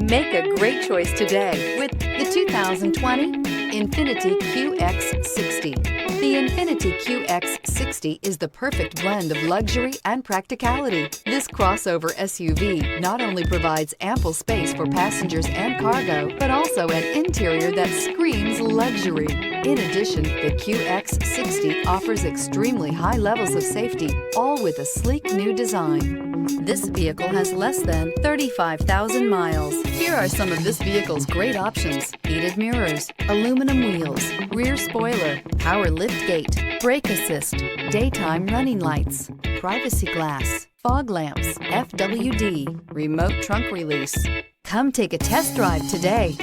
Make a great choice today with the 2020 Infiniti Qx60. The Infiniti Qx60 is the perfect blend of luxury and practicality. This crossover SUV not only provides ample space for passengers and cargo, but also an interior that screams luxury. In addition, the Qx60 offers extremely high levels of safety, all with a sleek new design. This vehicle has less than 35,000 miles. Here are some of this vehicle's great options: heated mirrors, aluminum wheels, rear spoiler, power liftgate, brake assist, daytime running lights, privacy glass, fog lamps, FWD, remote trunk release. Come take a test drive today.